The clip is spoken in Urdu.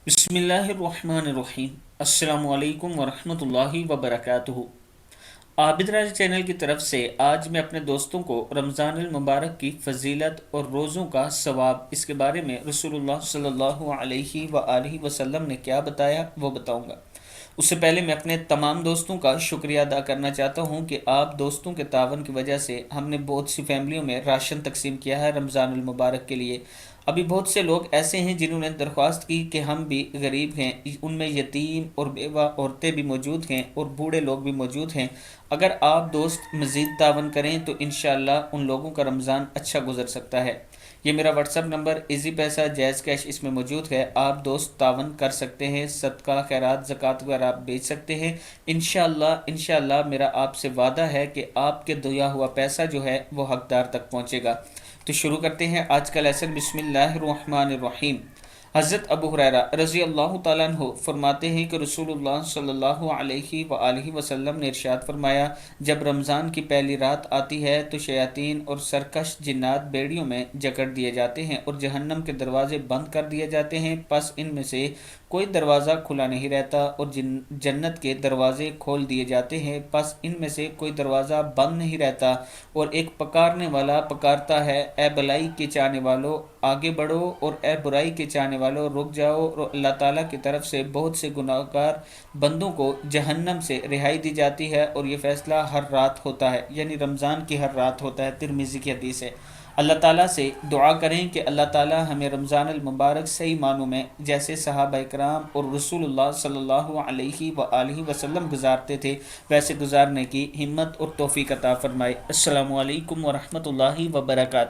بسم اللہ الرحمن الرحیم۔ السلام علیکم ورحمۃ اللہ وبرکاتہ۔ آبدراج چینل کی طرف سے آج میں اپنے دوستوں کو رمضان المبارک کی فضیلت اور روزوں کا ثواب، اس کے بارے میں رسول اللہ صلی اللہ علیہ وآلہ وسلم نے کیا بتایا وہ بتاؤں گا۔ اس سے پہلے میں اپنے تمام دوستوں کا شکریہ ادا کرنا چاہتا ہوں کہ آپ دوستوں کے تعاون کی وجہ سے ہم نے بہت سی فیملیوں میں راشن تقسیم کیا ہے رمضان المبارک کے لیے۔ ابھی بہت سے لوگ ایسے ہیں جنہوں نے درخواست کی کہ ہم بھی غریب ہیں، ان میں یتیم اور بیوہ عورتیں بھی موجود ہیں اور بوڑھے لوگ بھی موجود ہیں۔ اگر آپ دوست مزید تعاون کریں تو انشاءاللہ ان لوگوں کا رمضان اچھا گزر سکتا ہے۔ یہ میرا واٹس ایپ نمبر ایزی پیسہ جائز کیش اس میں موجود ہے، آپ دوست تعاون کر سکتے ہیں، صدقہ خیرات زکوٰۃ وغیرہ آپ بیچ سکتے ہیں۔ انشاءاللہ میرا آپ سے وعدہ ہے کہ آپ کے دیا ہوا پیسہ جو ہے وہ حقدار تک پہنچے گا۔ تو شروع کرتے ہیں آج کا لیسن۔ بسم اللہ الرحمن الرحیم۔ حضرت ابو ہریرہ رضی اللہ تعالیٰ عنہ فرماتے ہیں کہ رسول اللہ صلی اللہ علیہ وآلہ وسلم نے ارشاد فرمایا، جب رمضان کی پہلی رات آتی ہے تو شیاطین اور سرکش جنات بیڑیوں میں جکڑ دیے جاتے ہیں اور جہنم کے دروازے بند کر دیے جاتے ہیں، پس ان میں سے کوئی دروازہ کھلا نہیں رہتا، اور جنت کے دروازے کھول دیے جاتے ہیں، پس ان میں سے کوئی دروازہ بند نہیں رہتا، اور ایک پکارنے والا پکارتا ہے، اے بھلائی کے چاہنے والو آگے بڑھو، اور اے برائی کے چاہنے والو رک جاؤ، اور اللہ تعالیٰ کی طرف سے بہت سے گناہگار بندوں کو جہنم سے رہائی دی جاتی ہے، اور یہ فیصلہ ہر رات ہوتا ہے، یعنی رمضان کی ہر رات ہوتا ہے۔ ترمذی کی حدیث ہے۔ اللہ تعالیٰ سے دعا کریں کہ اللہ تعالیٰ ہمیں رمضان المبارک صحیح معنوں میں جیسے صحابہ کرام اور رسول اللہ صلی اللہ علیہ وآلہ وسلم گزارتے تھے ویسے گزارنے کی ہمت اور توفیق عطا فرمائے۔ السلام علیکم ورحمۃ اللہ وبرکاتہ۔